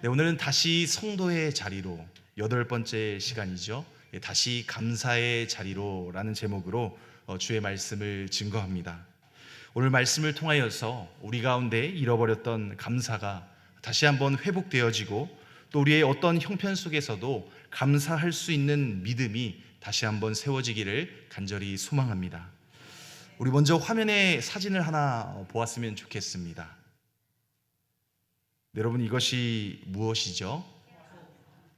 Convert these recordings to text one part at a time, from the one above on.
네, 오늘은 다시 성도의 자리로, 8번째 시간이죠. 다시 감사의 자리로라는 제목으로 주의 말씀을 증거합니다. 오늘 말씀을 통하여서 우리 가운데 잃어버렸던 감사가 다시 한번 회복되어지고, 또 우리의 어떤 형편 속에서도 감사할 수 있는 믿음이 다시 한번 세워지기를 간절히 소망합니다. 우리 먼저 화면에 사진을 하나 보았으면 좋겠습니다. 네, 여러분, 이것이 무엇이죠?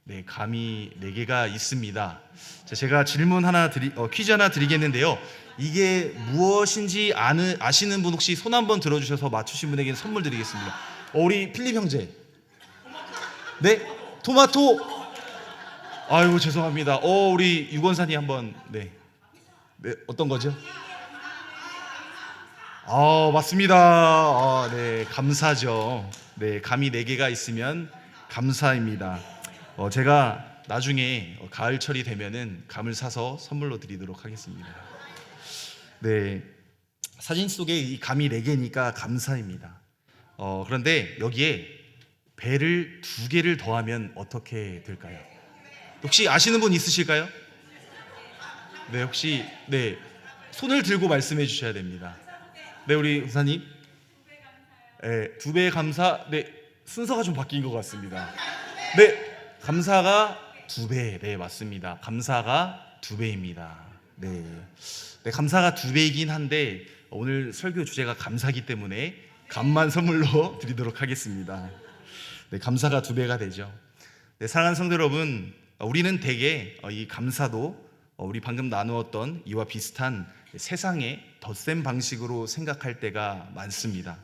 네, 감이 4개가 있습니다. 자, 제가 퀴즈 하나 드리겠는데요. 이게 무엇인지 아시는 분 혹시 손 한번 들어주셔서 맞추신 분에게는 선물 드리겠습니다. 우리 필립 형제. 네, 토마토. 아이고, 죄송합니다. 우리 유건산이 한번. 네, 어떤 거죠? 맞습니다. 네, 감사죠. 네, 감이 4개가 있으면 감사입니다. 제가 나중에 가을철이 되면은 감을 사서 선물로 드리도록 하겠습니다. 네, 사진 속에 이 감이 4개니까 감사입니다. 그런데 여기에 배를 2개를 더하면 어떻게 될까요? 혹시 아시는 분 있으실까요? 네, 혹시 손을 들고 말씀해 주셔야 됩니다. 네, 우리 우사님. 네, 2배 감사. 네, 순서가 좀 바뀐 것 같습니다. 네, 감사가 2배. 네, 맞습니다. 감사가 2배입니다. 네, 감사가 2배이긴 한데 오늘 설교 주제가 감사기 때문에 감만 선물로 드리도록 하겠습니다. 네, 감사가 2배가 되죠. 네, 사랑하는 성도 여러분, 우리는 대개 이 감사도 우리 방금 나누었던 이와 비슷한 세상의 덧셈 방식으로 생각할 때가 많습니다.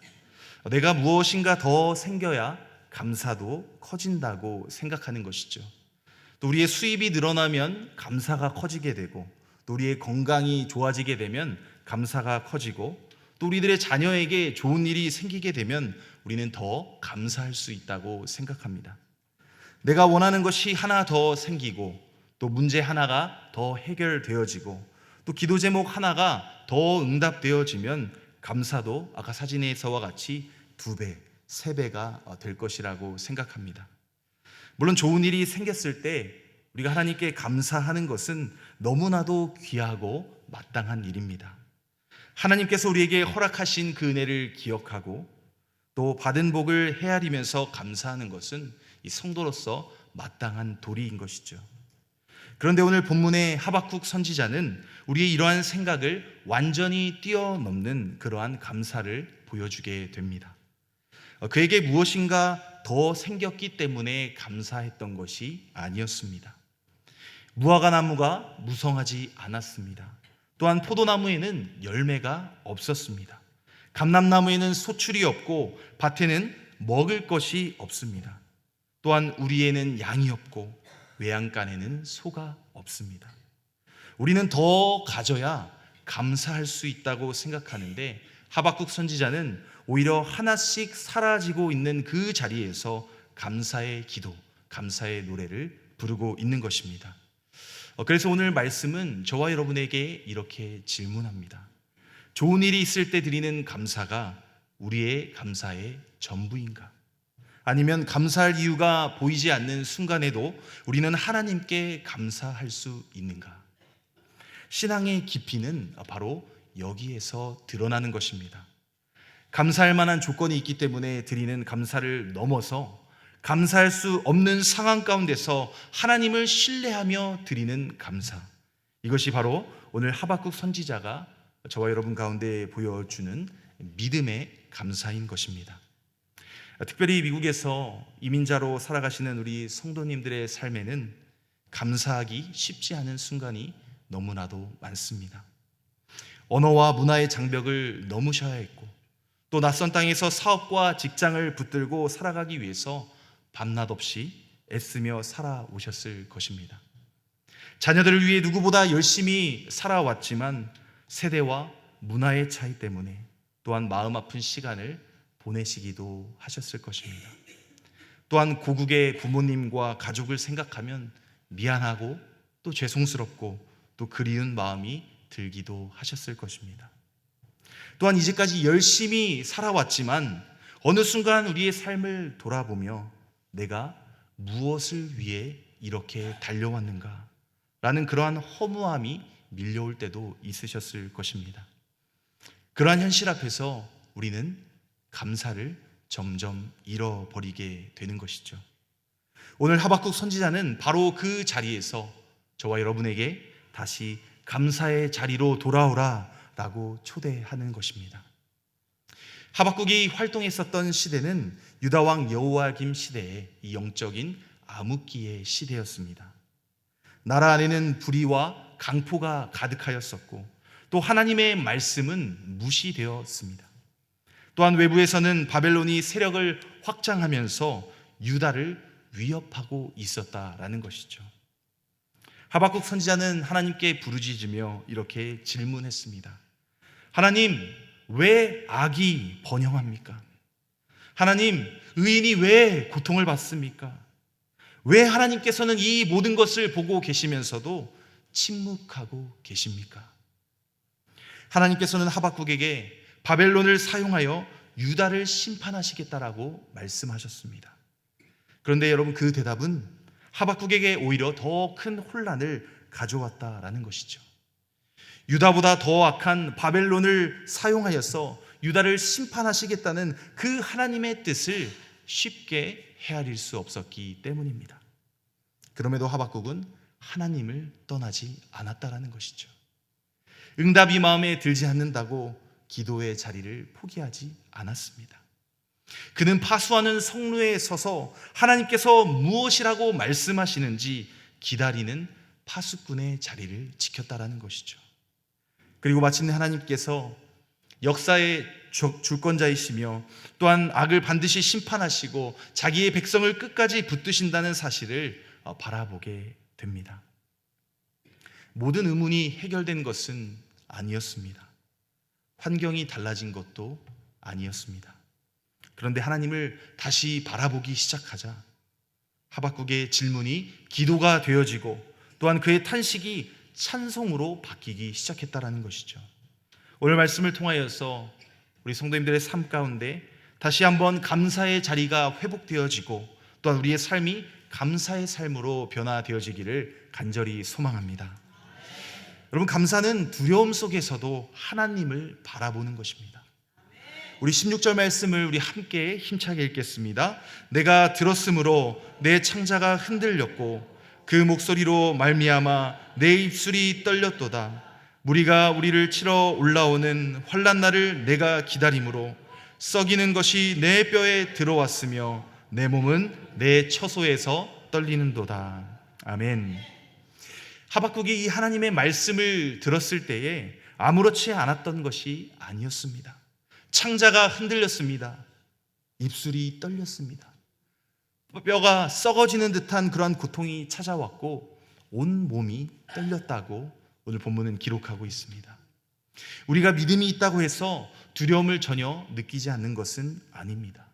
내가 무엇인가 더 생겨야 감사도 커진다고 생각하는 것이죠. 또 우리의 수입이 늘어나면 감사가 커지게 되고, 또 우리의 건강이 좋아지게 되면 감사가 커지고, 또 우리들의 자녀에게 좋은 일이 생기게 되면 우리는 더 감사할 수 있다고 생각합니다. 내가 원하는 것이 하나 더 생기고, 또 문제 하나가 더 해결되어지고, 또 기도 제목 하나가 더 응답되어지면 감사도 아까 사진에서와 같이 2배, 3배가 될 것이라고 생각합니다. 물론 좋은 일이 생겼을 때 우리가 하나님께 감사하는 것은 너무나도 귀하고 마땅한 일입니다. 하나님께서 우리에게 허락하신 그 은혜를 기억하고 또 받은 복을 헤아리면서 감사하는 것은 이 성도로서 마땅한 도리인 것이죠. 그런데 오늘 본문의 하박국 선지자는 우리의 이러한 생각을 완전히 뛰어넘는 그러한 감사를 보여주게 됩니다. 그에게 무엇인가 더 생겼기 때문에 감사했던 것이 아니었습니다. 무화과 나무가 무성하지 않았습니다. 또한 포도나무에는 열매가 없었습니다. 감람나무에는 소출이 없고 밭에는 먹을 것이 없습니다. 또한 우리에는 양이 없고 외양간에는 소가 없습니다. 우리는 더 가져야 감사할 수 있다고 생각하는데, 하박국 선지자는 오히려 하나씩 사라지고 있는 그 자리에서 감사의 기도, 감사의 노래를 부르고 있는 것입니다. 그래서 오늘 말씀은 저와 여러분에게 이렇게 질문합니다. 좋은 일이 있을 때 드리는 감사가 우리의 감사의 전부인가? 아니면 감사할 이유가 보이지 않는 순간에도 우리는 하나님께 감사할 수 있는가? 신앙의 깊이는 바로 여기에서 드러나는 것입니다. 감사할 만한 조건이 있기 때문에 드리는 감사를 넘어서 감사할 수 없는 상황 가운데서 하나님을 신뢰하며 드리는 감사, 이것이 바로 오늘 하박국 선지자가 저와 여러분 가운데 보여주는 믿음의 감사인 것입니다. 특별히 미국에서 이민자로 살아가시는 우리 성도님들의 삶에는 감사하기 쉽지 않은 순간이 너무나도 많습니다. 언어와 문화의 장벽을 넘으셔야 했고, 또 낯선 땅에서 사업과 직장을 붙들고 살아가기 위해서 밤낮 없이 애쓰며 살아오셨을 것입니다. 자녀들을 위해 누구보다 열심히 살아왔지만 세대와 문화의 차이 때문에 또한 마음 아픈 시간을 보내시기도 하셨을 것입니다. 또한 고국의 부모님과 가족을 생각하면 미안하고 또 죄송스럽고 또 그리운 마음이 들기도 하셨을 것입니다. 또한 이제까지 열심히 살아왔지만 어느 순간 우리의 삶을 돌아보며 내가 무엇을 위해 이렇게 달려왔는가? 라는 그러한 허무함이 밀려올 때도 있으셨을 것입니다. 그러한 현실 앞에서 우리는 감사를 점점 잃어버리게 되는 것이죠. 오늘 하박국 선지자는 바로 그 자리에서 저와 여러분에게 다시 감사의 자리로 돌아오라 라고 초대하는 것입니다. 하박국이 활동했었던 시대는 유다왕 여호야김 시대의 이 영적인 암흑기의 시대였습니다. 나라 안에는 불의와 강포가 가득하였었고 또 하나님의 말씀은 무시되었습니다. 또한 외부에서는 바벨론이 세력을 확장하면서 유다를 위협하고 있었다라는 것이죠. 하박국 선지자는 하나님께 부르짖으며 이렇게 질문했습니다. 하나님, 왜 악이 번영합니까? 하나님, 의인이 왜 고통을 받습니까? 왜 하나님께서는 이 모든 것을 보고 계시면서도 침묵하고 계십니까? 하나님께서는 하박국에게 바벨론을 사용하여 유다를 심판하시겠다라고 말씀하셨습니다. 그런데 여러분, 그 대답은 하박국에게 오히려 더 큰 혼란을 가져왔다라는 것이죠. 유다보다 더 악한 바벨론을 사용하여서 유다를 심판하시겠다는 그 하나님의 뜻을 쉽게 헤아릴 수 없었기 때문입니다. 그럼에도 하박국은 하나님을 떠나지 않았다라는 것이죠. 응답이 마음에 들지 않는다고 기도의 자리를 포기하지 않았습니다. 그는 파수하는 성루에 서서 하나님께서 무엇이라고 말씀하시는지 기다리는 파수꾼의 자리를 지켰다라는 것이죠. 그리고 마침내 하나님께서 역사의 주권자이시며 또한 악을 반드시 심판하시고 자기의 백성을 끝까지 붙드신다는 사실을 바라보게 됩니다. 모든 의문이 해결된 것은 아니었습니다. 환경이 달라진 것도 아니었습니다. 그런데 하나님을 다시 바라보기 시작하자 하박국의 질문이 기도가 되어지고 또한 그의 탄식이 찬송으로 바뀌기 시작했다라는 것이죠. 오늘 말씀을 통하여서 우리 성도님들의 삶 가운데 다시 한번 감사의 자리가 회복되어지고 또한 우리의 삶이 감사의 삶으로 변화되어지기를 간절히 소망합니다. 여러분, 감사는 두려움 속에서도 하나님을 바라보는 것입니다. 우리 16절 말씀을 우리 함께 힘차게 읽겠습니다. 내가 들었으므로 내 창자가 흔들렸고 그 목소리로 말미암아 내 입술이 떨렸도다. 무리가 우리를 치러 올라오는 환난 날을 내가 기다림으로 썩이는 것이 내 뼈에 들어왔으며 내 몸은 내 처소에서 떨리는도다. 아멘. 하박국이 이 하나님의 말씀을 들었을 때에 아무렇지 않았던 것이 아니었습니다. 창자가 흔들렸습니다. 입술이 떨렸습니다. 뼈가 썩어지는 듯한 그러한 고통이 찾아왔고 온 몸이 떨렸다고 오늘 본문은 기록하고 있습니다. 우리가 믿음이 있다고 해서 두려움을 전혀 느끼지 않는 것은 아닙니다.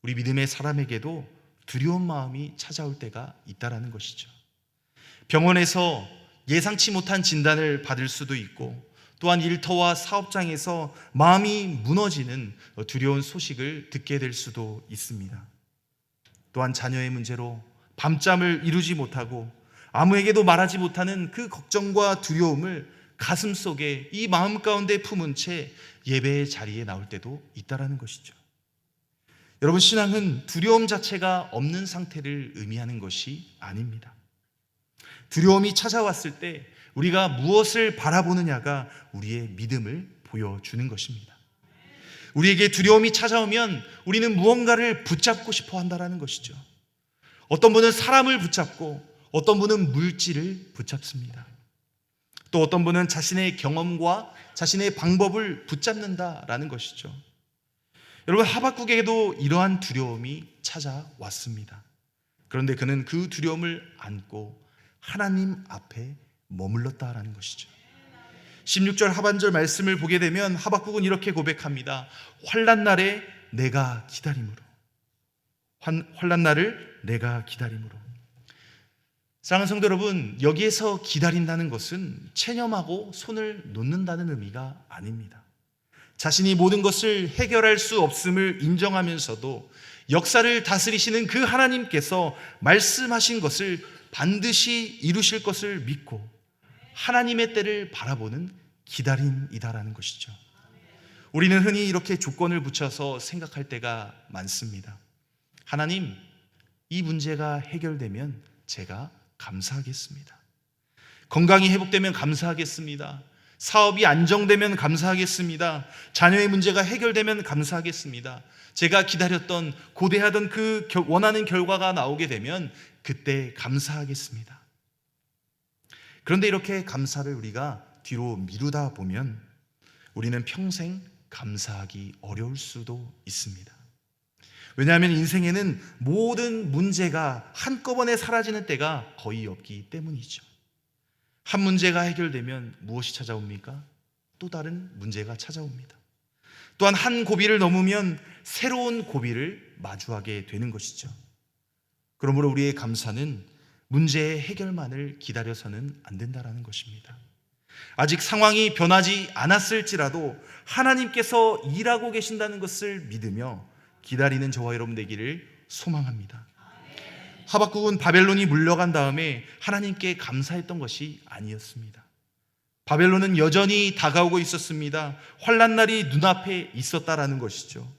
우리 믿음의 사람에게도 두려운 마음이 찾아올 때가 있다라는 것이죠. 병원에서 예상치 못한 진단을 받을 수도 있고 또한 일터와 사업장에서 마음이 무너지는 두려운 소식을 듣게 될 수도 있습니다. 또한 자녀의 문제로 밤잠을 이루지 못하고 아무에게도 말하지 못하는 그 걱정과 두려움을 가슴속에 이 마음 가운데 품은 채 예배의 자리에 나올 때도 있다라는 것이죠. 여러분, 신앙은 두려움 자체가 없는 상태를 의미하는 것이 아닙니다. 두려움이 찾아왔을 때 우리가 무엇을 바라보느냐가 우리의 믿음을 보여주는 것입니다. 우리에게 두려움이 찾아오면 우리는 무언가를 붙잡고 싶어 한다는 것이죠. 어떤 분은 사람을 붙잡고 어떤 분은 물질을 붙잡습니다. 또 어떤 분은 자신의 경험과 자신의 방법을 붙잡는다라는 것이죠. 여러분, 하박국에게도 이러한 두려움이 찾아왔습니다. 그런데 그는 그 두려움을 안고 하나님 앞에 머물렀다라는 것이죠. 16절 하반절 말씀을 보게 되면 하박국은 이렇게 고백합니다. 환난 날에 내가 기다림으로. 환난 날을 내가 기다림으로. 사랑하는 성도 여러분, 여기에서 기다린다는 것은 체념하고 손을 놓는다는 의미가 아닙니다. 자신이 모든 것을 해결할 수 없음을 인정하면서도 역사를 다스리시는 그 하나님께서 말씀하신 것을 반드시 이루실 것을 믿고 하나님의 때를 바라보는 기다림이다라는 것이죠. 우리는 흔히 이렇게 조건을 붙여서 생각할 때가 많습니다. 하나님, 이 문제가 해결되면 제가 감사하겠습니다. 건강이 회복되면 감사하겠습니다. 사업이 안정되면 감사하겠습니다. 자녀의 문제가 해결되면 감사하겠습니다. 제가 기다렸던, 고대하던 그 원하는 결과가 나오게 되면 그때 감사하겠습니다. 그런데 이렇게 감사를 우리가 뒤로 미루다 보면 우리는 평생 감사하기 어려울 수도 있습니다. 왜냐하면 인생에는 모든 문제가 한꺼번에 사라지는 때가 거의 없기 때문이죠. 한 문제가 해결되면 무엇이 찾아옵니까? 또 다른 문제가 찾아옵니다. 또한 한 고비를 넘으면 새로운 고비를 마주하게 되는 것이죠. 그러므로 우리의 감사는 문제의 해결만을 기다려서는 안 된다는 것입니다. 아직 상황이 변하지 않았을지라도 하나님께서 일하고 계신다는 것을 믿으며 기다리는 저와 여러분 되기를 소망합니다. 하박국은 바벨론이 물러간 다음에 하나님께 감사했던 것이 아니었습니다. 바벨론은 여전히 다가오고 있었습니다. 환난 날이 눈앞에 있었다라는 것이죠.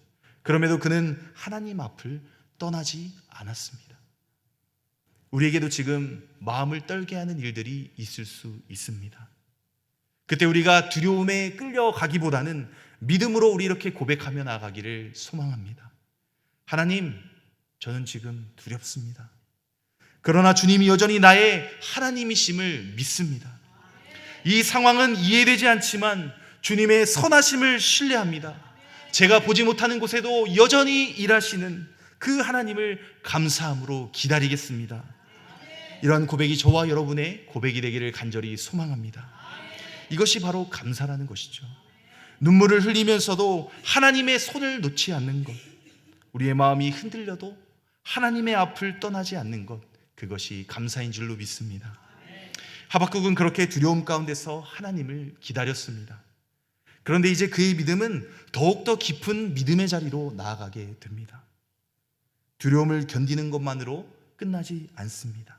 그럼에도 그는 하나님 앞을 떠나지 않았습니다. 우리에게도 지금 마음을 떨게 하는 일들이 있을 수 있습니다. 그때 우리가 두려움에 끌려가기보다는 믿음으로 우리 이렇게 고백하며 나아가기를 소망합니다. 하나님, 저는 지금 두렵습니다. 그러나 주님이 여전히 나의 하나님이심을 믿습니다. 이 상황은 이해되지 않지만 주님의 선하심을 신뢰합니다. 제가 보지 못하는 곳에도 여전히 일하시는 그 하나님을 감사함으로 기다리겠습니다. 이러한 고백이 저와 여러분의 고백이 되기를 간절히 소망합니다. 이것이 바로 감사라는 것이죠. 눈물을 흘리면서도 하나님의 손을 놓지 않는 것, 우리의 마음이 흔들려도 하나님의 앞을 떠나지 않는 것, 그것이 감사인 줄로 믿습니다. 하박국은 그렇게 두려움 가운데서 하나님을 기다렸습니다. 그런데 이제 그의 믿음은 더욱더 깊은 믿음의 자리로 나아가게 됩니다. 두려움을 견디는 것만으로 끝나지 않습니다.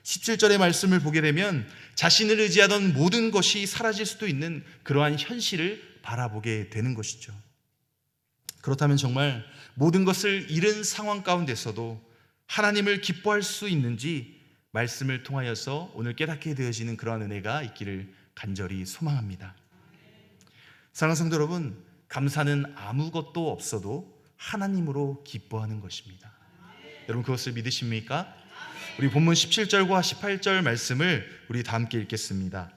17절의 말씀을 보게 되면 자신을 의지하던 모든 것이 사라질 수도 있는 그러한 현실을 바라보게 되는 것이죠. 그렇다면 정말 모든 것을 잃은 상황 가운데서도 하나님을 기뻐할 수 있는지 말씀을 통하여서 오늘 깨닫게 되어지는 그러한 은혜가 있기를 간절히 소망합니다. 사랑하는 성도 여러분, 감사는 아무것도 없어도 하나님으로 기뻐하는 것입니다. 여러분 그것을 믿으십니까? 우리 본문 17절과 18절 말씀을 우리 다 함께 읽겠습니다.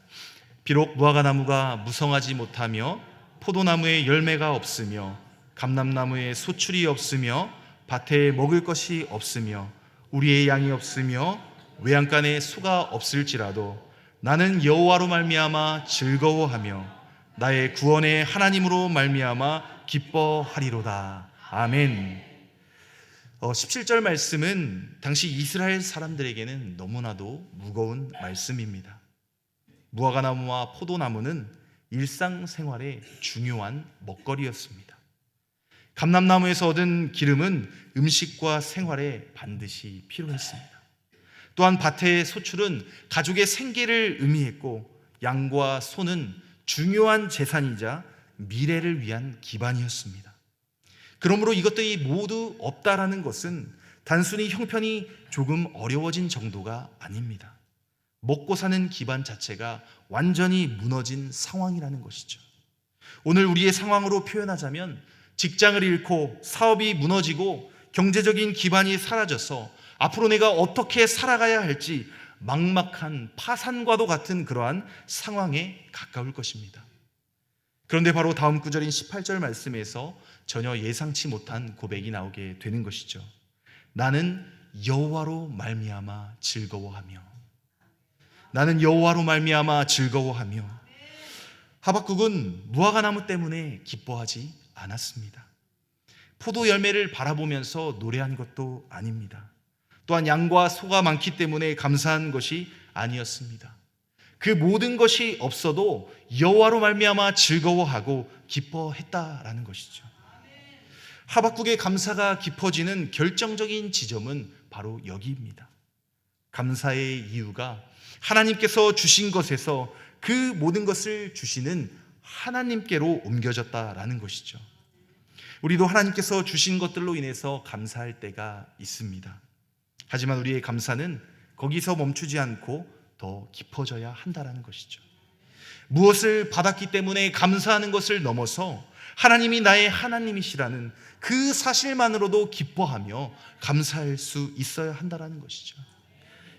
비록 무화과나무가 무성하지 못하며 포도나무에 열매가 없으며 감람나무에 소출이 없으며 밭에 먹을 것이 없으며 우리의 양이 없으며 외양간에 소가 없을지라도 나는 여호와로 말미암아 즐거워하며 나의 구원의 하나님으로 말미암아 기뻐하리로다. 아멘. 17절 말씀은 당시 이스라엘 사람들에게는 너무나도 무거운 말씀입니다. 무화과나무와 포도나무는 일상생활의 중요한 먹거리였습니다. 감람나무에서 얻은 기름은 음식과 생활에 반드시 필요했습니다. 또한 밭의 소출은 가족의 생계를 의미했고 양과 소는 중요한 재산이자 미래를 위한 기반이었습니다. 그러므로 이것들이 모두 없다라는 것은 단순히 형편이 조금 어려워진 정도가 아닙니다. 먹고 사는 기반 자체가 완전히 무너진 상황이라는 것이죠. 오늘 우리의 상황으로 표현하자면 직장을 잃고 사업이 무너지고 경제적인 기반이 사라져서 앞으로 내가 어떻게 살아가야 할지 막막한 파산과도 같은 그러한 상황에 가까울 것입니다. 그런데 바로 다음 구절인 18절 말씀에서 전혀 예상치 못한 고백이 나오게 되는 것이죠. 나는 여호와로 말미암아 즐거워하며, 나는 여호와로 말미암아 즐거워하며. 하박국은 무화과나무 때문에 기뻐하지 않았습니다. 포도 열매를 바라보면서 노래한 것도 아닙니다. 또한 양과 소가 많기 때문에 감사한 것이 아니었습니다. 그 모든 것이 없어도 여호와로 말미암아 즐거워하고 기뻐했다라는 것이죠. 하박국의 감사가 깊어지는 결정적인 지점은 바로 여기입니다. 감사의 이유가 하나님께서 주신 것에서 그 모든 것을 주시는 하나님께로 옮겨졌다라는 것이죠. 우리도 하나님께서 주신 것들로 인해서 감사할 때가 있습니다. 하지만 우리의 감사는 거기서 멈추지 않고 더 깊어져야 한다는 것이죠. 무엇을 받았기 때문에 감사하는 것을 넘어서 하나님이 나의 하나님이시라는 그 사실만으로도 기뻐하며 감사할 수 있어야 한다는 것이죠.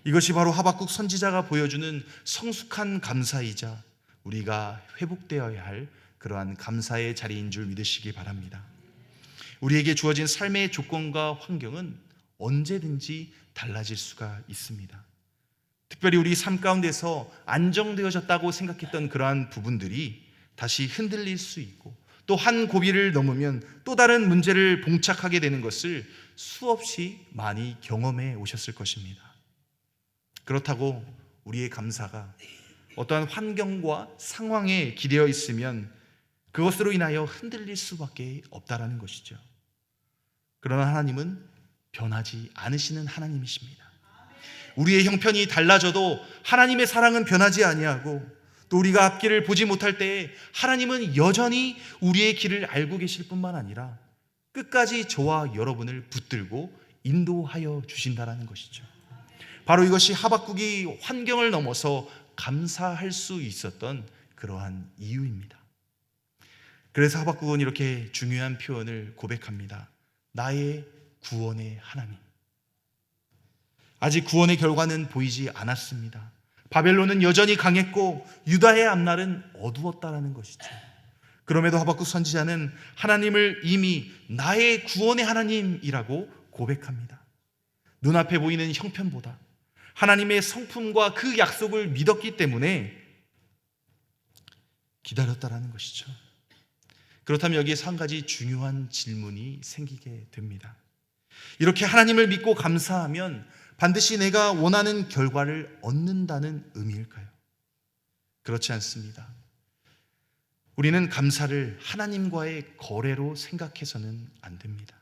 이것이 바로 하박국 선지자가 보여주는 성숙한 감사이자 우리가 회복되어야 할 그러한 감사의 자리인 줄 믿으시기 바랍니다. 우리에게 주어진 삶의 조건과 환경은 언제든지 달라질 수가 있습니다. 특별히 우리 삶 가운데서 안정되어졌다고 생각했던 그러한 부분들이 다시 흔들릴 수 있고, 또 한 고비를 넘으면 또 다른 문제를 봉착하게 되는 것을 수없이 많이 경험해 오셨을 것입니다. 그렇다고 우리의 감사가 어떠한 환경과 상황에 기대어 있으면 그것으로 인하여 흔들릴 수밖에 없다라는 것이죠. 그러나 하나님은 변하지 않으시는 하나님이십니다. 우리의 형편이 달라져도 하나님의 사랑은 변하지 아니하고, 또 우리가 앞길을 보지 못할 때에 하나님은 여전히 우리의 길을 알고 계실 뿐만 아니라 끝까지 저와 여러분을 붙들고 인도하여 주신다라는 것이죠. 바로 이것이 하박국이 환경을 넘어서 감사할 수 있었던 그러한 이유입니다. 그래서 하박국은 이렇게 중요한 표현을 고백합니다. 나의 구원의 하나님. 아직 구원의 결과는 보이지 않았습니다. 바벨론은 여전히 강했고 유다의 앞날은 어두웠다라는 것이죠. 그럼에도 하박국 선지자는 하나님을 이미 나의 구원의 하나님이라고 고백합니다. 눈앞에 보이는 형편보다 하나님의 성품과 그 약속을 믿었기 때문에 기다렸다라는 것이죠. 그렇다면 여기에서 한 가지 중요한 질문이 생기게 됩니다. 이렇게 하나님을 믿고 감사하면 반드시 내가 원하는 결과를 얻는다는 의미일까요? 그렇지 않습니다. 우리는 감사를 하나님과의 거래로 생각해서는 안 됩니다.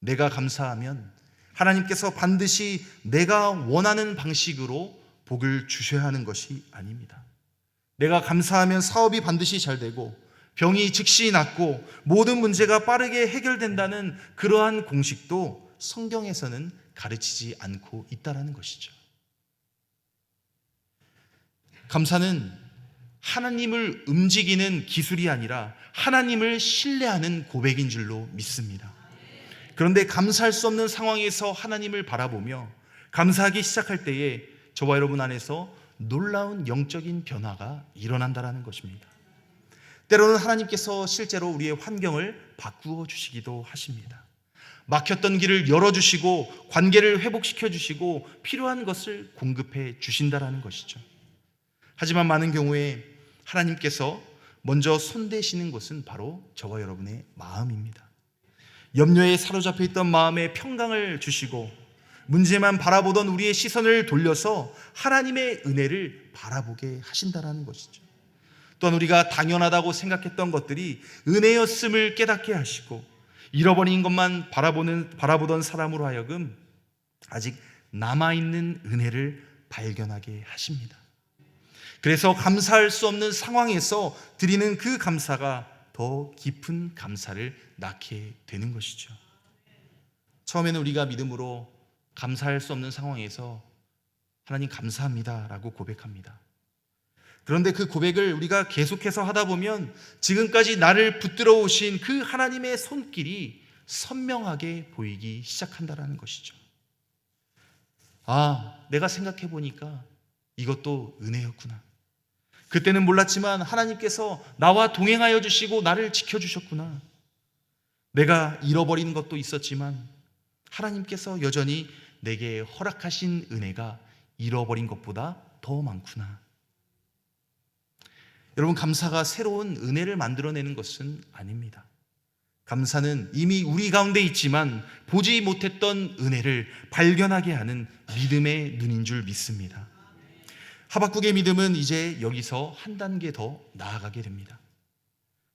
내가 감사하면 하나님께서 반드시 내가 원하는 방식으로 복을 주셔야 하는 것이 아닙니다. 내가 감사하면 사업이 반드시 잘 되고 병이 즉시 낫고 모든 문제가 빠르게 해결된다는 그러한 공식도 성경에서는 가르치지 않고 있다라는 것이죠. 감사는 하나님을 움직이는 기술이 아니라 하나님을 신뢰하는 고백인 줄로 믿습니다. 그런데 감사할 수 없는 상황에서 하나님을 바라보며 감사하기 시작할 때에 저와 여러분 안에서 놀라운 영적인 변화가 일어난다라는 것입니다. 때로는 하나님께서 실제로 우리의 환경을 바꾸어 주시기도 하십니다. 막혔던 길을 열어주시고 관계를 회복시켜 주시고 필요한 것을 공급해 주신다라는 것이죠. 하지만 많은 경우에 하나님께서 먼저 손대시는 것은 바로 저와 여러분의 마음입니다. 염려에 사로잡혀 있던 마음에 평강을 주시고 문제만 바라보던 우리의 시선을 돌려서 하나님의 은혜를 바라보게 하신다라는 것이죠. 또한 우리가 당연하다고 생각했던 것들이 은혜였음을 깨닫게 하시고 잃어버린 것만 바라보던 사람으로 하여금 아직 남아있는 은혜를 발견하게 하십니다. 그래서 감사할 수 없는 상황에서 드리는 그 감사가 더 깊은 감사를 낳게 되는 것이죠. 처음에는 우리가 믿음으로 감사할 수 없는 상황에서 하나님 감사합니다 라고 고백합니다. 그런데 그 고백을 우리가 계속해서 하다 보면 지금까지 나를 붙들어 오신 그 하나님의 손길이 선명하게 보이기 시작한다는 것이죠. 아, 내가 생각해 보니까 이것도 은혜였구나. 그때는 몰랐지만 하나님께서 나와 동행하여 주시고 나를 지켜주셨구나. 내가 잃어버린 것도 있었지만 하나님께서 여전히 내게 허락하신 은혜가 잃어버린 것보다 더 많구나. 여러분, 감사가 새로운 은혜를 만들어내는 것은 아닙니다. 감사는 이미 우리 가운데 있지만 보지 못했던 은혜를 발견하게 하는 믿음의 눈인 줄 믿습니다. 하박국의 믿음은 이제 여기서 한 단계 더 나아가게 됩니다.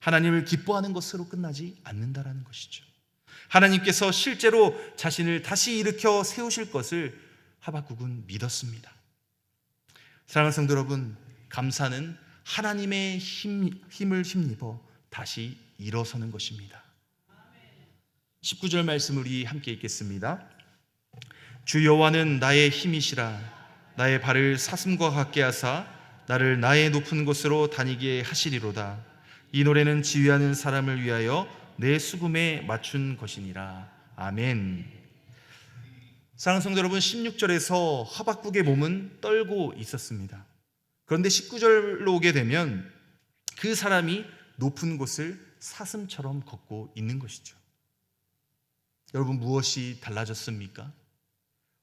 하나님을 기뻐하는 것으로 끝나지 않는다라는 것이죠. 하나님께서 실제로 자신을 다시 일으켜 세우실 것을 하박국은 믿었습니다. 사랑하는 성도 여러분, 감사는 하나님의 힘을 힘입어 다시 일어서는 것입니다. 19절 말씀을 우리 함께 읽겠습니다. 주 여호와는 나의 힘이시라. 나의 발을 사슴과 같게 하사 나를 나의 높은 곳으로 다니게 하시리로다. 이 노래는 지휘하는 사람을 위하여 내 수금에 맞춘 것이니라. 아멘. 사랑하는 성도 여러분, 16절에서 하박국의 몸은 떨고 있었습니다. 그런데 19절로 오게 되면 그 사람이 높은 곳을 사슴처럼 걷고 있는 것이죠. 여러분, 무엇이 달라졌습니까?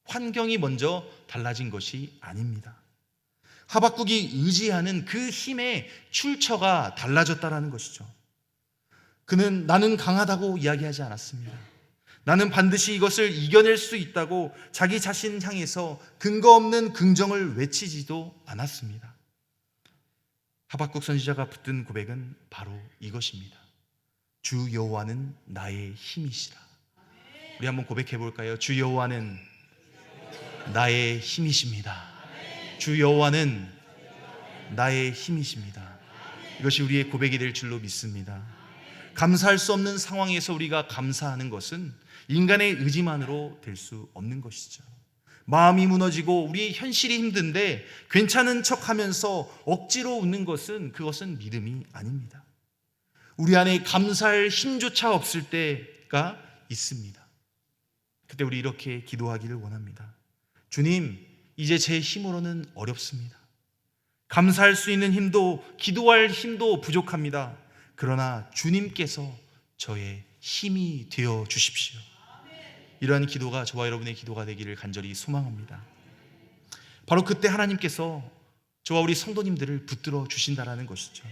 환경이 먼저 달라진 것이 아닙니다. 하박국이 의지하는 그 힘의 출처가 달라졌다는 것이죠. 그는 나는 강하다고 이야기하지 않았습니다. 나는 반드시 이것을 이겨낼 수 있다고 자기 자신 향해서 근거 없는 긍정을 외치지도 않았습니다. 하박국 선지자가 붙든 고백은 바로 이것입니다. 주 여호와는 나의 힘이시라. 우리 한번 고백해 볼까요? 주 여호와는 나의 힘이십니다. 주 여호와는 나의 힘이십니다. 이것이 우리의 고백이 될 줄로 믿습니다. 감사할 수 없는 상황에서 우리가 감사하는 것은 인간의 의지만으로 될 수 없는 것이죠. 마음이 무너지고 우리 현실이 힘든데 괜찮은 척하면서 억지로 웃는 것은 그것은 믿음이 아닙니다. 우리 안에 감사할 힘조차 없을 때가 있습니다. 그때 우리 이렇게 기도하기를 원합니다. 주님, 이제 제 힘으로는 어렵습니다. 감사할 수 있는 힘도 기도할 힘도 부족합니다. 그러나 주님께서 저의 힘이 되어 주십시오. 이러한 기도가 저와 여러분의 기도가 되기를 간절히 소망합니다. 바로 그때 하나님께서 저와 우리 성도님들을 붙들어 주신다라는 것이죠.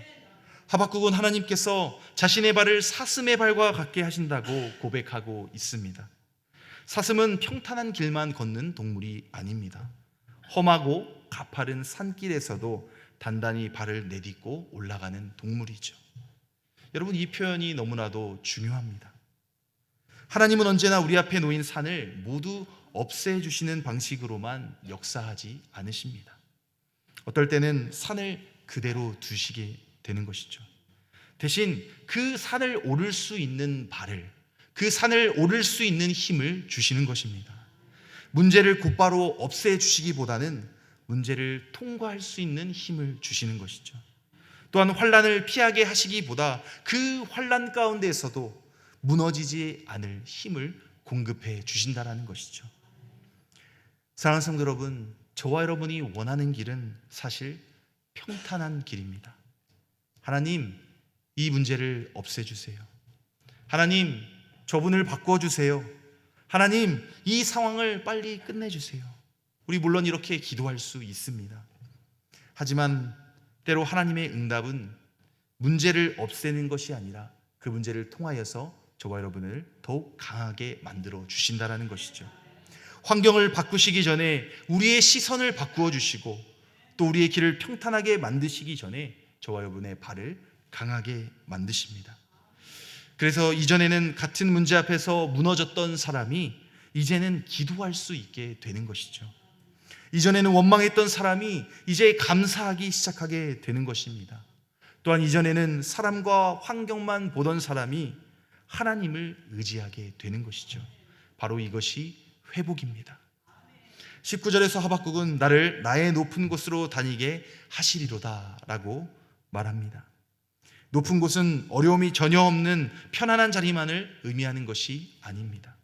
하박국은 하나님께서 자신의 발을 사슴의 발과 같게 하신다고 고백하고 있습니다. 사슴은 평탄한 길만 걷는 동물이 아닙니다. 험하고 가파른 산길에서도 단단히 발을 내딛고 올라가는 동물이죠. 여러분, 이 표현이 너무나도 중요합니다. 하나님은 언제나 우리 앞에 놓인 산을 모두 없애주시는 방식으로만 역사하지 않으십니다. 어떨 때는 산을 그대로 두시게 되는 것이죠. 대신 그 산을 오를 수 있는 발을, 그 산을 오를 수 있는 힘을 주시는 것입니다. 문제를 곧바로 없애주시기보다는 문제를 통과할 수 있는 힘을 주시는 것이죠. 또한 환난을 피하게 하시기보다 그 환난 가운데에서도 무너지지 않을 힘을 공급해 주신다는 것이죠. 사랑하는 성도 여러분, 저와 여러분이 원하는 길은 사실 평탄한 길입니다. 하나님, 이 문제를 없애주세요. 하나님, 저분을 바꿔주세요. 하나님, 이 상황을 빨리 끝내주세요. 우리 물론 이렇게 기도할 수 있습니다. 하지만 때로 하나님의 응답은 문제를 없애는 것이 아니라 그 문제를 통하여서 저와 여러분을 더욱 강하게 만들어 주신다는 것이죠. 환경을 바꾸시기 전에 우리의 시선을 바꾸어 주시고 또 우리의 길을 평탄하게 만드시기 전에 저와 여러분의 발을 강하게 만드십니다. 그래서 이전에는 같은 문제 앞에서 무너졌던 사람이 이제는 기도할 수 있게 되는 것이죠. 이전에는 원망했던 사람이 이제 감사하기 시작하게 되는 것입니다. 또한 이전에는 사람과 환경만 보던 사람이 하나님을 의지하게 되는 것이죠. 바로 이것이 회복입니다. 19절에서 하박국은 나를 나의 높은 곳으로 다니게 하시리로다 라고 말합니다. 높은 곳은 어려움이 전혀 없는 편안한 자리만을 의미하는 것이 아닙니다.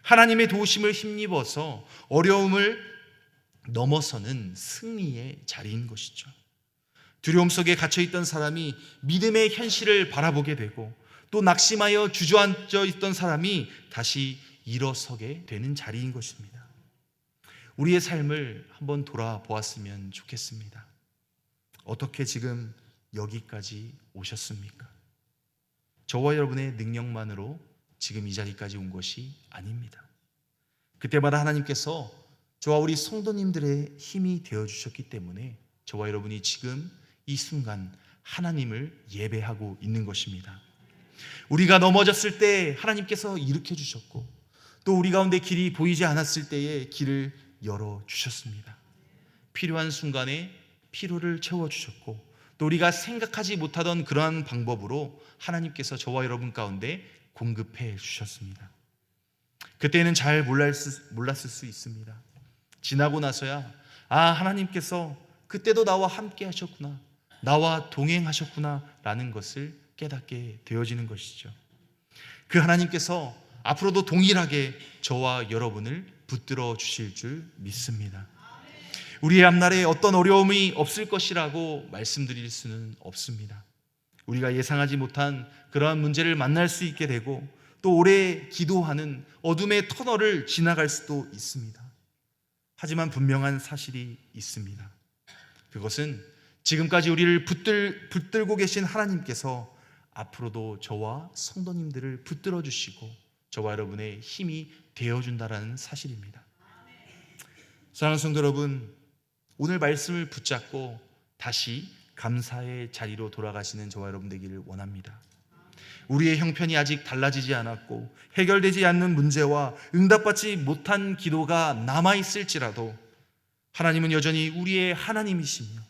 하나님의 도우심을 힘입어서 어려움을 넘어서는 승리의 자리인 것이죠. 두려움 속에 갇혀있던 사람이 믿음의 현실을 바라보게 되고 또 낙심하여 주저앉아 있던 사람이 다시 일어서게 되는 자리인 것입니다. 우리의 삶을 한번 돌아보았으면 좋겠습니다. 어떻게 지금 여기까지 오셨습니까? 저와 여러분의 능력만으로 지금 이 자리까지 온 것이 아닙니다. 그때마다 하나님께서 저와 우리 성도님들의 힘이 되어주셨기 때문에 저와 여러분이 지금 이 순간 하나님을 예배하고 있는 것입니다. 우리가 넘어졌을 때 하나님께서 일으켜 주셨고, 또 우리 가운데 길이 보이지 않았을 때에 길을 열어 주셨습니다. 필요한 순간에 필요를 채워 주셨고, 또 우리가 생각하지 못하던 그러한 방법으로 하나님께서 저와 여러분 가운데 공급해 주셨습니다. 그때는 잘 몰랐을 수 있습니다. 지나고 나서야 하나님께서 그때도 나와 함께 하셨구나, 나와 동행하셨구나 라는 것을 깨닫게 되어지는 것이죠. 그 하나님께서 앞으로도 동일하게 저와 여러분을 붙들어 주실 줄 믿습니다. 우리의 앞날에 어떤 어려움이 없을 것이라고 말씀드릴 수는 없습니다. 우리가 예상하지 못한 그러한 문제를 만날 수 있게 되고, 또 오래 기도하는 어둠의 터널을 지나갈 수도 있습니다. 하지만 분명한 사실이 있습니다. 그것은 지금까지 우리를 붙들고 계신 하나님께서 앞으로도 저와 성도님들을 붙들어 주시고 저와 여러분의 힘이 되어준다는 사실입니다. 사랑하는 성도 여러분, 오늘 말씀을 붙잡고 다시 감사의 자리로 돌아가시는 저와 여러분 되기를 원합니다. 우리의 형편이 아직 달라지지 않았고 해결되지 않는 문제와 응답받지 못한 기도가 남아있을지라도 하나님은 여전히 우리의 하나님이시며,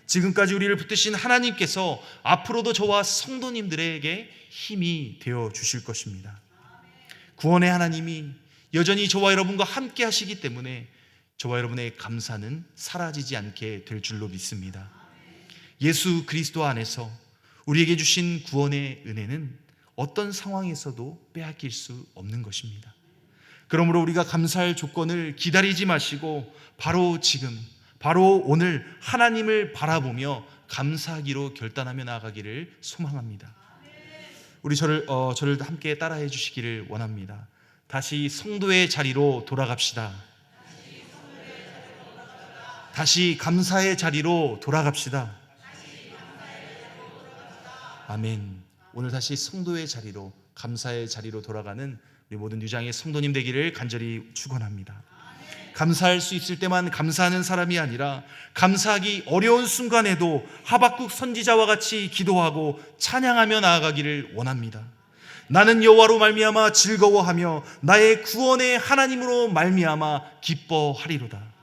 지금까지 우리를 붙드신 하나님께서 앞으로도 저와 성도님들에게 힘이 되어 주실 것입니다. 구원의 하나님이 여전히 저와 여러분과 함께 하시기 때문에 저와 여러분의 감사는 사라지지 않게 될 줄로 믿습니다. 예수 그리스도 안에서 우리에게 주신 구원의 은혜는 어떤 상황에서도 빼앗길 수 없는 것입니다. 그러므로 우리가 감사할 조건을 기다리지 마시고 바로 지금, 바로 오늘 하나님을 바라보며 감사하기로 결단하며 나아가기를 소망합니다. 우리 저를 함께 따라해 주시기를 원합니다. 다시 성도의 자리로 돌아갑시다. 다시 감사의 자리로 돌아갑시다. 아멘. 오늘 다시 성도의 자리로, 감사의 자리로 돌아가는 우리 모든 유장의 성도님 되기를 간절히 축원합니다. 감사할 수 있을 때만 감사하는 사람이 아니라 감사하기 어려운 순간에도 하박국 선지자와 같이 기도하고 찬양하며 나아가기를 원합니다. 나는 여호와로 말미암아 즐거워하며 나의 구원의 하나님으로 말미암아 기뻐하리로다.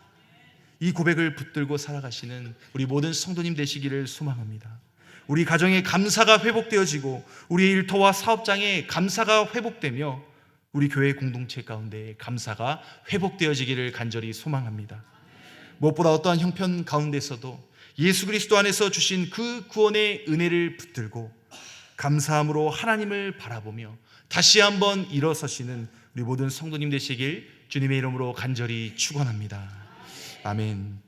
이 고백을 붙들고 살아가시는 우리 모든 성도님 되시기를 소망합니다. 우리 가정에 감사가 회복되어지고 우리의 일터와 사업장에 감사가 회복되며 우리 교회 공동체 가운데 감사가 회복되어지기를 간절히 소망합니다. 무엇보다 어떠한 형편 가운데서도 예수 그리스도 안에서 주신 그 구원의 은혜를 붙들고 감사함으로 하나님을 바라보며 다시 한번 일어서시는 우리 모든 성도님 되시길 주님의 이름으로 간절히 축원합니다. 아멘.